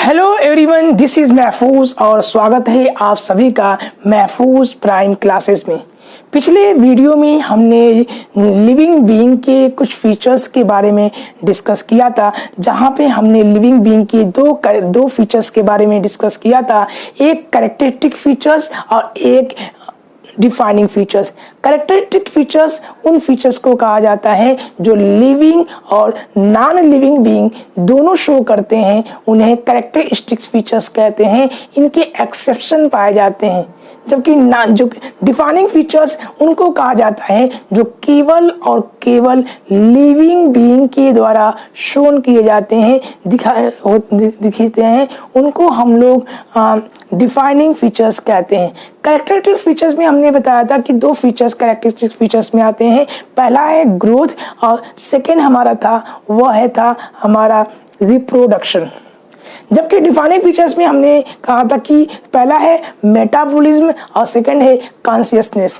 Hello everyone, this is महफूज और स्वागत है आप सभी का महफूज प्राइम क्लासेस में। पिछले वीडियो में हमने लिविंग बीइंग के कुछ फीचर्स के बारे में डिस्कस किया था, जहां पे हमने लिविंग बीइंग के दो फीचर्स के बारे में डिस्कस किया था, एक कैरेक्टरिस्टिक फीचर्स और एक डिफाइनिंग फीचर्स। कैरेक्टरिस्टिक फीचर्स उन फीचर्स को कहा जाता है जो लिविंग और नॉन लिविंग बीइंग दोनों शो करते हैं, उन्हें कैरेक्टरिस्टिक फीचर्स कहते हैं। इनके एक्सेप्शन पाए जाते हैं, जबकि जो डिफाइनिंग फीचर्स उनको कहा जाता है जो केवल और केवल लिविंग बीइंग के द्वारा शोन किए जाते हैं, दिखते हैं, उनको हम लोग डिफाइनिंग फीचर्स कहते हैं। कैरेक्टरिस्टिक फीचर्स में हमने बताया था कि दो फीचर्स कैरेक्टरिस्टिक फीचर्स में आते हैं। पहला है ग्रोथ और सेकेंड वह था हमारा रिप्रोडक्शन। जबकि डिफाइनिंग फीचर्स में हमने कहा था कि पहला है मेटाबॉलिज्म और सेकंड है कॉन्शियसनेस।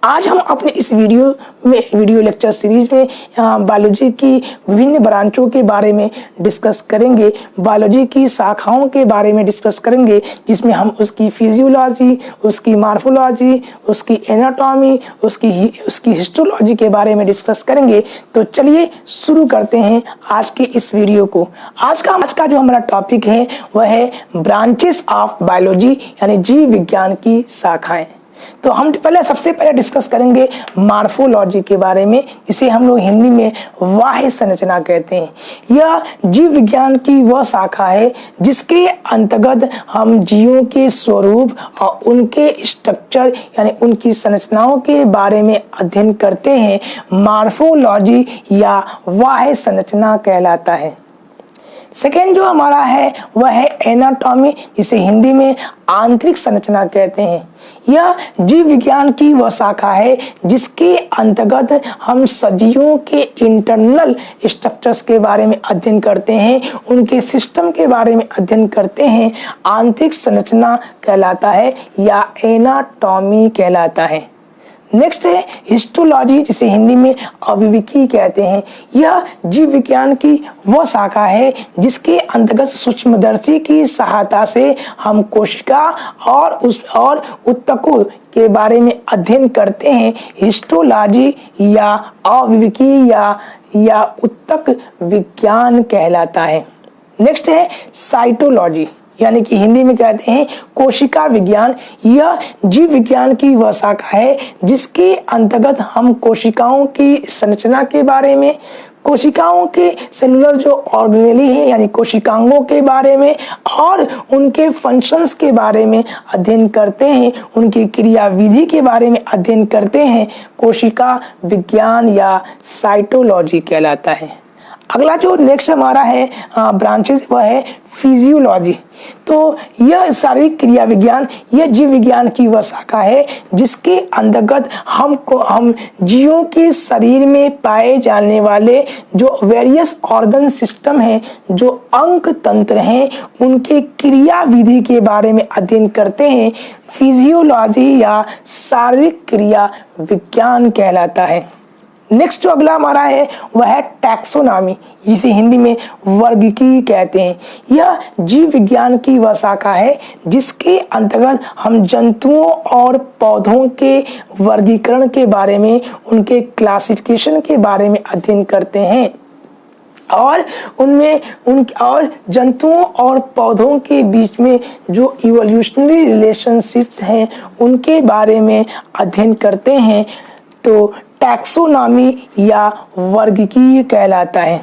आज हम अपने इस वीडियो लेक्चर सीरीज में बायोलॉजी की विभिन्न ब्रांचों के बारे में डिस्कस करेंगे, बायोलॉजी की शाखाओं के बारे में डिस्कस करेंगे, जिसमें हम उसकी फिजियोलॉजी, उसकी मार्फोलॉजी, उसकी एनाटॉमी, उसकी हिस्टोलॉजी के बारे में डिस्कस करेंगे। तो चलिए शुरू करते हैं आज के इस वीडियो को। आज का जो हमारा टॉपिक है वह है ब्रांचेस ऑफ बायोलॉजी, यानी जीव विज्ञान की शाखाएं। तो हम सबसे पहले डिस्कस करेंगे मार्फोलॉजी के बारे में, जिसे हम लोग हिंदी में बाह्य संरचना कहते हैं। यह जीव विज्ञान की वह शाखा है जिसके अंतर्गत हम जीवों के स्वरूप और उनके स्ट्रक्चर यानी उनकी संरचनाओं के बारे में अध्ययन करते हैं। मार्फोलॉजी या बाह्य संरचना कहलाता है। सेकेंड जो हमारा है वह है एनाटॉमी, जिसे हिंदी में आंतरिक संरचना कहते हैं। यह जीव विज्ञान की वह शाखा है जिसके अंतर्गत हम सजीवों के इंटरनल स्ट्रक्चर्स के बारे में अध्ययन करते हैं, उनके सिस्टम के बारे में अध्ययन करते हैं। आंतरिक संरचना कहलाता है या एनाटॉमी कहलाता है। नेक्स्ट है हिस्टोलॉजी, जिसे हिंदी में अभिविकी कहते हैं। यह जीव विज्ञान की वह शाखा है जिसके अंतर्गत सूक्ष्मदर्शी की सहायता से हम कोशिका और ऊतकों के बारे में अध्ययन करते हैं। हिस्टोलॉजी या अभिविकी या ऊतक विज्ञान कहलाता है। नेक्स्ट है साइटोलॉजी, यानी कि हिंदी में कहते हैं कोशिका विज्ञान। यह जीव विज्ञान की वह शाखा है जिसके अंतर्गत हम कोशिकाओं की संरचना के बारे में, कोशिकाओं के सेलुलर जो ऑर्गेनेली हैं यानी कोशिकांगों के बारे में और उनके फंक्शंस के बारे में अध्ययन करते हैं, उनकी क्रियाविधि के बारे में अध्ययन करते हैं। कोशिका विज्ञान या साइटोलॉजी कहलाता है। अगला जो नेक्स्ट हमारा है ब्रांचेस वह है फिजियोलॉजी। तो यह शारीरिक क्रिया विज्ञान, यह जीव विज्ञान की वह शाखा है जिसके अंतर्गत हम जीवों के शरीर में पाए जाने वाले जो वेरियस ऑर्गन सिस्टम हैं, जो अंग तंत्र हैं, उनके क्रिया विधि के बारे में अध्ययन करते हैं। फिजियोलॉजी या शारीरिक क्रिया विज्ञान कहलाता है। नेक्स्ट जो अगला हमारा है वह है टैक्सोनॉमी, जिसे हिंदी में वर्गीकी कहते हैं। यह जीव विज्ञान की वह शाखा है जिसके अंतर्गत हम जंतुओं और पौधों के वर्गीकरण के बारे में, उनके क्लासिफिकेशन के बारे में अध्ययन करते हैं और और जंतुओं और पौधों के बीच में जो इवोल्यूशनरी रिलेशनशिप्स हैं उनके बारे में अध्ययन करते हैं। तो टैक्सोनॉमी या वर्गीकीय कहलाता है।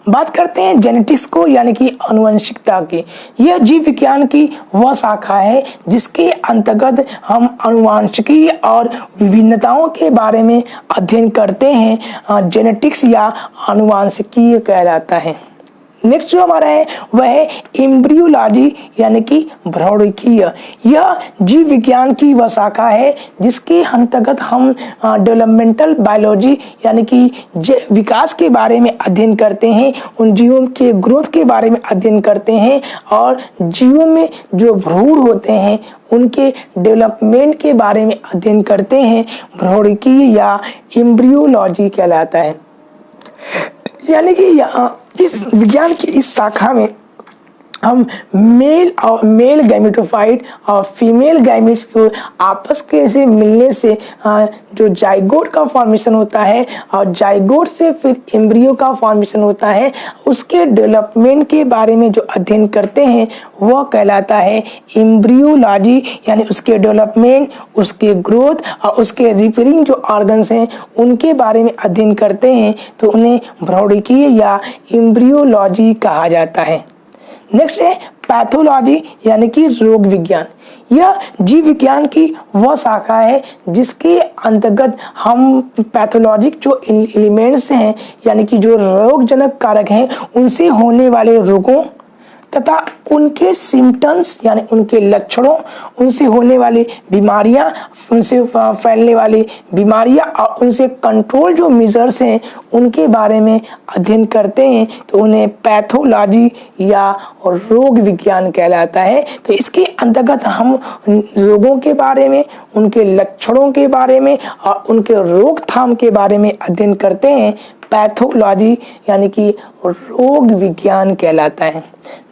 बात करते हैं जेनेटिक्स को, यानी कि आनुवंशिकता की। यह जीव विज्ञान की वह शाखा है जिसके अंतर्गत हम आनुवंशिकी और विभिन्नताओं के बारे में अध्ययन करते हैं। जेनेटिक्स या आनुवंशिकी कहलाता है। नेक्स्ट जो हमारा है वह है एम्ब्रियोलॉजी, यानी कि भ्रूणकीय। यह जीव विज्ञान की वह शाखा है जिसके अंतर्गत हम डेवलपमेंटल बायोलॉजी यानी कि विकास के बारे में अध्ययन करते हैं, उन जीवों के ग्रोथ के बारे में अध्ययन करते हैं और जीवों में जो भ्रूण होते हैं उनके डेवलपमेंट के बारे में अध्ययन करते हैं। भ्रूणकीय या एम्ब्रियोलॉजी कहलाता है। यानी कि इस विज्ञान की इस शाखा में हम मेल गैमेटोफाइट और फीमेल गैमेट्स को आपस के से मिलने से जो जाइगोट का फॉर्मेशन होता है और जाइगोट से फिर एम्ब्रियो का फॉर्मेशन होता है, उसके डेवलपमेंट के बारे में जो अध्ययन करते हैं वह कहलाता है एम्ब्रियोलॉजी। यानी उसके डेवलपमेंट, उसके ग्रोथ और उसके रिपेयरिंग जो ऑर्गन्स हैं उनके बारे में अध्ययन करते हैं तो उन्हें भ्रूणकीय या एम्ब्रियोलॉजी कहा जाता है। नेक्स्ट है पैथोलॉजी यानी कि रोग विज्ञान। यह जीव विज्ञान की वह शाखा है जिसके अंतर्गत हम पैथोलॉजिक जो एलिमेंट्स हैं यानी कि जो रोगजनक कारक हैं उनसे होने वाले रोगों तथा उनके सिम्टम्स यानी उनके लक्षणों, उनसे होने वाली बीमारियां, उनसे फैलने वाली बीमारियां और उनसे कंट्रोल जो मेजर्स हैं उनके बारे में अध्ययन करते हैं तो उन्हें पैथोलॉजी या रोग विज्ञान कहलाता है। तो इसके अंतर्गत हम रोगों के बारे में, उनके लक्षणों के बारे में और उनके रोकथाम के बारे में अध्ययन करते हैं। पैथोलॉजी यानी कि रोग विज्ञान कहलाता है।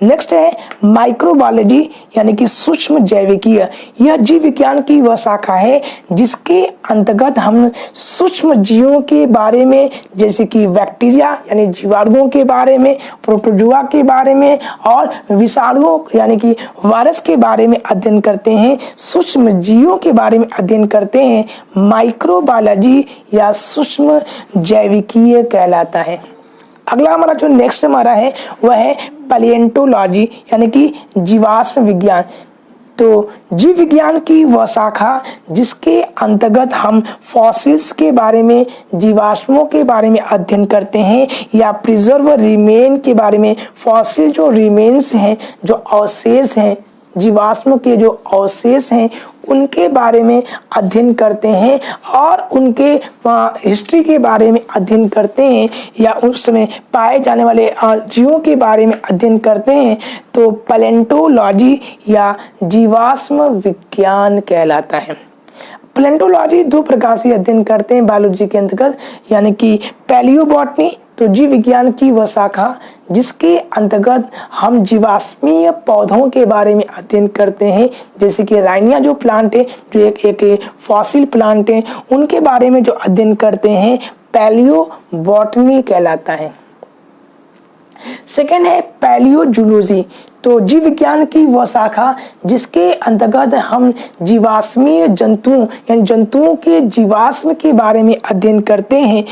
नेक्स्ट है माइक्रोबायोलॉजी यानी कि सूक्ष्म जैविकीय। यह जीव विज्ञान की वह शाखा है जिसके अंतर्गत हम सूक्ष्म जीवों के बारे में जैसे कि बैक्टीरिया यानी जीवाणुओं के बारे में, प्रोटोजुआ के बारे में और विषाणुओं यानी कि वायरस के बारे में अध्ययन करते हैं। सूक्ष्म जीवों के बारे में अध्ययन करते हैं। माइक्रोबायोलॉजी या सूक्ष्म जैविकीय कहलाता है। अगला हमारा जो नेक्स्ट हमारा है वह है पैलियोंटोलॉजी यानी कि जीवाश्म विज्ञान। तो जीव विज्ञान की वह शाखा जिसके अंतर्गत हम फॉसिल्स के बारे में, जीवाश्मों के बारे में अध्ययन करते हैं या प्रिजर्व रिमेन के बारे में। फॉसिल जो रिमेन्स हैं, जो अवशेष हैं, जीवाश्म के जो अवशेष हैं उनके बारे में अध्ययन करते हैं और उनके हिस्ट्री के बारे में अध्ययन करते हैं या उस समय पाए जाने वाले जीवों के बारे में अध्ययन करते हैं तो पैलियोंटोलॉजी या जीवाश्म विज्ञान कहलाता है। पैलियोंटोलॉजी दो प्रकार से अध्ययन करते हैं बायोलॉजी के अंतर्गत यानी कि पैलियोबॉटनी तो जीव विज्ञान की वह शाखा जिसके अंतर्गत हम जीवाश्मीय पौधों के बारे में अध्ययन करते हैं जैसे कि राइनिया जो प्लांट है, जो एक फॉसिल प्लांट है, उनके बारे में जो अध्ययन करते हैं पैलियोबॉटनी कहलाता है। सेकेंड है पैलियोजूलॉजी तो जीव विज्ञान की वह शाखा जिसके अंतर्गत हम जीवाश्मीय जंतुओं यानी जंतुओं के जीवाश्म के बारे में अध्ययन करते हैं,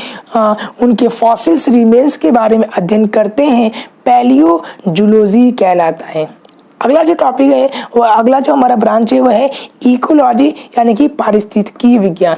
उनके फॉसिल्स रिमेन्स के बारे में अध्ययन करते हैं, पैलियोजूलॉजी कहलाता है। अगला जो टॉपिक है वह अगला जो हमारा ब्रांच है वह है इकोलॉजी यानी कि पारिस्थितिकी विज्ञान।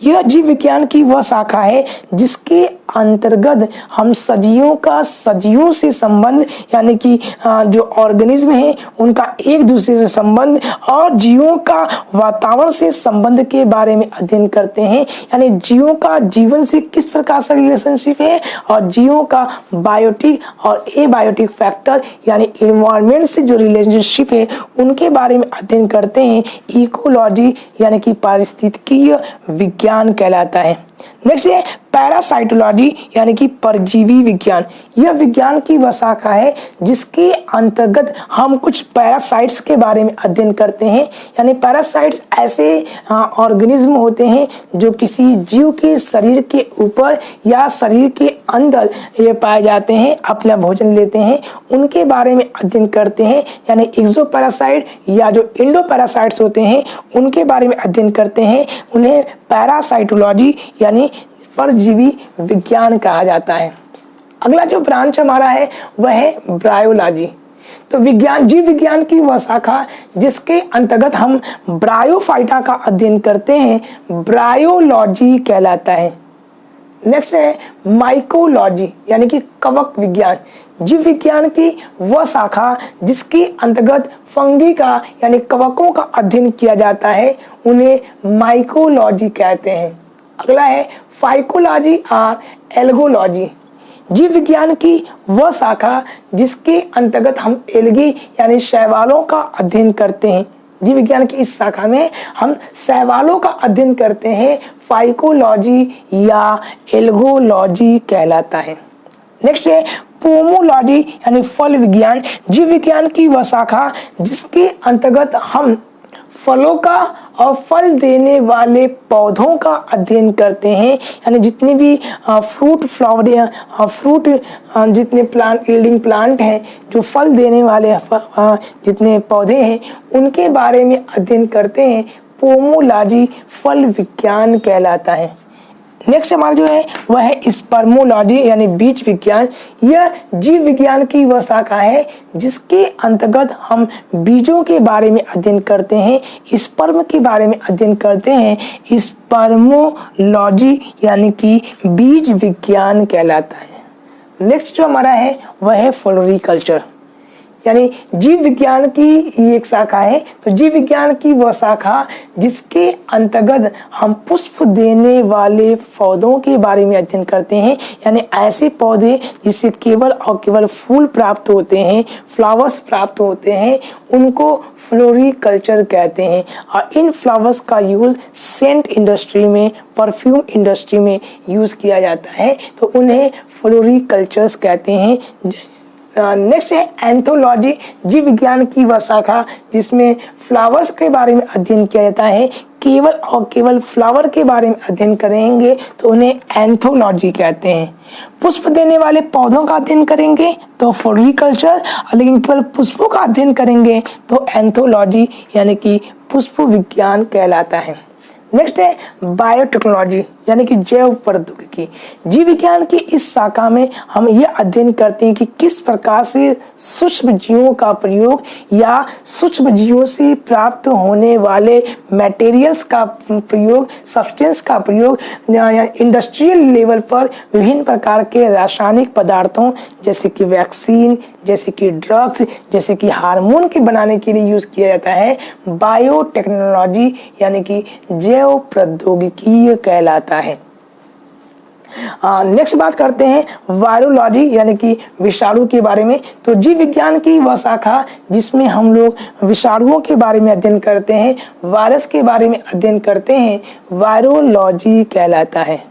यह जीव विज्ञान की वह शाखा है जिसके अंतर्गत हम सजीवों से संबंध यानी कि जो ऑर्गेनिज्म है उनका एक दूसरे से संबंध और जीवों का वातावरण से संबंध के बारे में अध्ययन करते हैं। यानी जीवों का जीवन से किस प्रकार से रिलेशनशिप है और जीवों का बायोटिक और एबायोटिक फैक्टर यानी इन्वायरमेंट से जो रिलेशनशिप है उनके बारे में अध्ययन करते हैं। इकोलॉजी यानी कि पारिस्थितिकीय विज्ञान कहलाता है। नेक्स्ट है पैरासाइटोलॉजी यानी कि परजीवी विज्ञान। यह विज्ञान की वह शाखा है जिसके अंतर्गत हम कुछ पैरासाइट्स के बारे में अध्ययन करते हैं। यानी पैरासाइट्स ऐसे ऑर्गेनिज्म होते हैं जो किसी जीव के शरीर के ऊपर या शरीर के अंदर ये पाए जाते हैं, अपना भोजन लेते हैं, उनके बारे में अध्ययन करते हैं। यानी एक्सोपैरासाइट या जो इंडोपैरासाइट्स होते हैं उनके बारे में अध्ययन करते हैं। उन्हें पैरासाइटोलॉजी यानी परजीवी विज्ञान कहा जाता है। अगला जो ब्रांच हमारा है वह है ब्रायोलॉजी। तो जीव विज्ञान की वह शाखा जिसके अंतर्गत हम ब्रायोफाइटा का अध्ययन करते हैं, ब्रायोलॉजी कहलाता है। नेक्स्ट है माइकोलॉजी यानी कि कवक विज्ञान। जीव विज्ञान की वह शाखा जिसके अंतर्गत फंगी का यानी कवकों का अध्ययन किया जाता है, उन्हें माइकोलॉजी कहते हैं। अगला है फाइकोलॉजी और एल्गोलॉजी। जीव विज्ञान की वह शाखा जिसके अंतर्गत हम एल्गी यानी शैवालों का अध्ययन करते हैं। जीव विज्ञान की इस शाखा में हम शैवालों का अध्ययन करते हैं, फाइकोलॉजी या एल्गोलॉजी कहलाता है। नेक्स्ट है पोमोलॉजी यानी फल विज्ञान, जीव विज्ञान की वह शाखा जिसके अंतर्गत हम फलों का और फल देने वाले पौधों का अध्ययन करते हैं। यानी जितने भी फ्रूट फ्लावर या फ्रूट जितने प्लांट यील्डिंग प्लांट हैं, जो फल देने वाले जितने पौधे हैं, उनके बारे में अध्ययन करते हैं। पोमोलॉजी फल विज्ञान कहलाता है। नेक्स्ट हमारा जो है वह है स्पर्मोलॉजी यानी बीज विज्ञान। यह जीव विज्ञान की वह शाखा है जिसके अंतर्गत हम बीजों के बारे में अध्ययन करते हैं, स्पर्म के बारे में अध्ययन करते हैं। स्पर्मोलॉजी यानी कि बीज विज्ञान कहलाता है। नेक्स्ट जो हमारा है वह है फ्लोरिकल्चर यानी जीव विज्ञान की ये एक शाखा है। तो जीव विज्ञान की वह शाखा जिसके अंतर्गत हम पुष्प देने वाले पौधों के बारे में अध्ययन करते हैं। यानी ऐसे पौधे जिससे केवल और केवल फूल प्राप्त होते हैं, फ्लावर्स प्राप्त होते हैं, उनको फ्लोरिकल्चर कहते हैं। और इन फ्लावर्स का यूज़ सेंट इंडस्ट्री में, परफ्यूम इंडस्ट्री में यूज़ किया जाता है, तो उन्हें फ्लोरिकल्चर्स कहते हैं। नेक्स्ट है एंथोलॉजी, जीव विज्ञान की वह शाखा जिसमें फ्लावर्स के बारे में अध्ययन किया जाता है। केवल और केवल फ्लावर के बारे में अध्ययन करेंगे तो उन्हें एंथोलॉजी कहते हैं। पुष्प देने वाले पौधों का अध्ययन करेंगे तो फ्लोरिकल्चर, लेकिन केवल पुष्पों का अध्ययन करेंगे तो एंथोलॉजी यानी कि पुष्प विज्ञान कहलाता है। नेक्स्ट है बायोटेक्नोलॉजी यानी कि जैव प्रौद्योगिकी। जीव विज्ञान की इस शाखा में हम यह अध्ययन करते हैं कि किस प्रकार से सूक्ष्म जीवों का प्रयोग या सूक्ष्म जीवों से प्राप्त होने वाले मटेरियल्स का प्रयोग, सब्सटेंस का प्रयोग इंडस्ट्रियल लेवल पर विभिन्न प्रकार के रासायनिक पदार्थों जैसे कि वैक्सीन, जैसे कि ड्रग्स, जैसे कि हार्मोन के बनाने के लिए यूज़ किया जाता है। बायोटेक्नोलॉजी यानी कि जैव प्रौद्योगिकी कहलाता है। नेक्स्ट बात करते हैं वायरोलॉजी यानी कि विषाणु के बारे में। तो जीव विज्ञान की वह शाखा जिसमें हम लोग विषाणुओं के बारे में अध्ययन करते हैं, वायरस के बारे में अध्ययन करते हैं, वायरोलॉजी कहलाता है।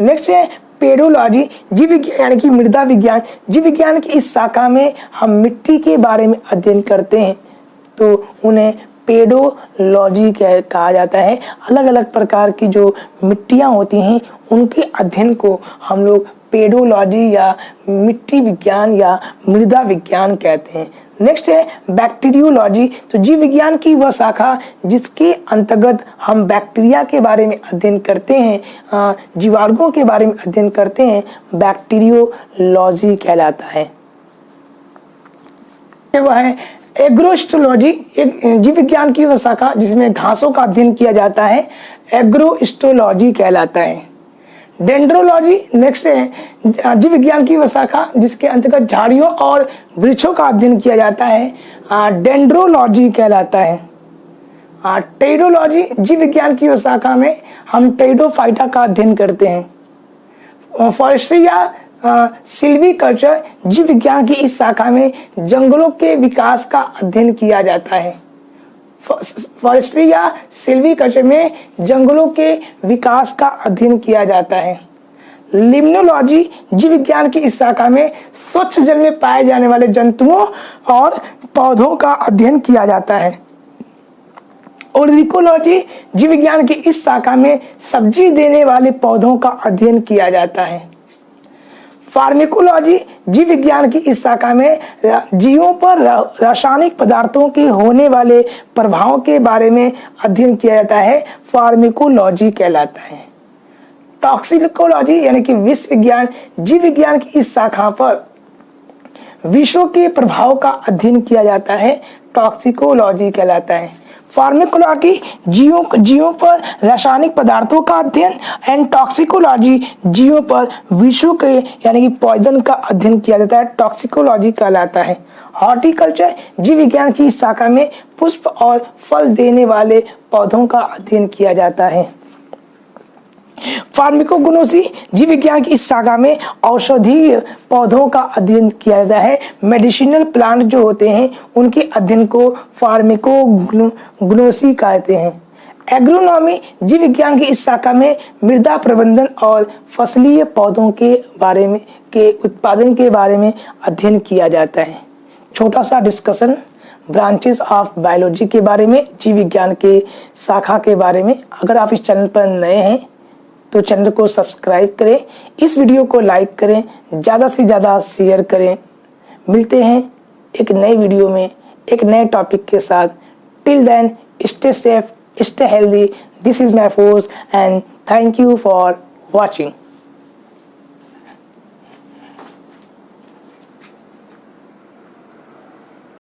नेक्स्ट है पेडोलॉजी, जीव विज्ञान यानी कि मृदा विज्ञान। जीव विज्ञान की इस शाखा में हम मिट्टी के बारे में अध्ययन करते हैं तो उन्हें पेडोलॉजी कहा जाता है। अलग अलग प्रकार की जो मिट्टियाँ होती हैं उनके अध्ययन को हम लोग पेडोलॉजी या मिट्टी विज्ञान या मृदा विज्ञान कहते हैं। नेक्स्ट है बैक्टीरियोलॉजी। तो जीव विज्ञान की वह शाखा जिसके अंतर्गत हम बैक्टीरिया के बारे में अध्ययन करते हैं, जीवाणुओं के बारे में अध्ययन करते हैं, बैक्टीरियोलॉजी कहलाता है। वह है एग्रोस्टोलॉजी, एक जीव विज्ञान की वह शाखा जिसमें घासों का अध्ययन किया जाता है, एग्रोस्टोलॉजी कहलाता है। डेंड्रोलॉजी नेक्स्ट है जीव विज्ञान की वह शाखा जिसके अंतर्गत झाड़ियों और वृक्षों का अध्ययन किया जाता है, डेंड्रोलॉजी कहलाता है। टेरोलॉजी, जीव विज्ञान की वह शाखा में हम टेरिडोफाइटा का अध्ययन करते हैं। फॉरेस्ट्री या सिल्वीकल्चर, जीव विज्ञान की इस शाखा में जंगलों के विकास का अध्ययन किया जाता है। फॉरेस्ट्री या सिल्वीकल्चर में जंगलों के विकास का अध्ययन किया जाता है। लिम्नोलॉजी, जीव विज्ञान की इस शाखा में स्वच्छ जल में पाए जाने वाले जंतुओं और पौधों का अध्ययन किया जाता है। ओर्निकोलॉजी, जीव विज्ञान की इस शाखा में सब्जी देने वाले पौधों का अध्ययन किया जाता है। फार्मेकोलॉजी, जीव विज्ञान की इस शाखा में जीवों पर रासायनिक पदार्थों के होने वाले प्रभाव के बारे में अध्ययन किया जाता है, फार्मेकोलॉजी कहलाता है। टॉक्सिकोलॉजी यानी कि विष विज्ञान, जीव विज्ञान की इस शाखा पर विषों के प्रभाव का अध्ययन किया जाता है, टॉक्सिकोलॉजी कहलाता है। फार्मेकोलॉजी, जीवों पर रासायनिक पदार्थों का अध्ययन, एंड टॉक्सिकोलॉजी, जीवों पर विषों के यानी कि पॉइजन का अध्ययन किया जाता है, टॉक्सिकोलॉजी कहलाता है। हॉर्टिकल्चर, जीव विज्ञान की इस शाखा में पुष्प और फल देने वाले पौधों का अध्ययन किया जाता है। फार्माकोग्नोसी, जीव विज्ञान की इस शाखा में औषधीय पौधों का अध्ययन किया जाता है। मेडिसिनल प्लांट जो होते हैं उनके अध्ययन को फार्माकोग्नोसी कहते हैं। एग्रोनॉमी जीव विज्ञान की इस शाखा में मृदा प्रबंधन और फसलीय पौधों के बारे में के उत्पादन के बारे में अध्ययन किया जाता है। छोटा सा डिस्कशन ब्रांचेस ऑफ बायोलॉजी के बारे में, जीव विज्ञान के शाखा के बारे में। अगर आप इस चैनल पर नए हैं तो चैनल को सब्सक्राइब करें, इस वीडियो को लाइक करें, ज़्यादा से ज़्यादा शेयर करें। मिलते हैं एक नए वीडियो में एक नए टॉपिक के साथ। Till then stay safe, stay healthy. This is Mahfouz and thank you for watching.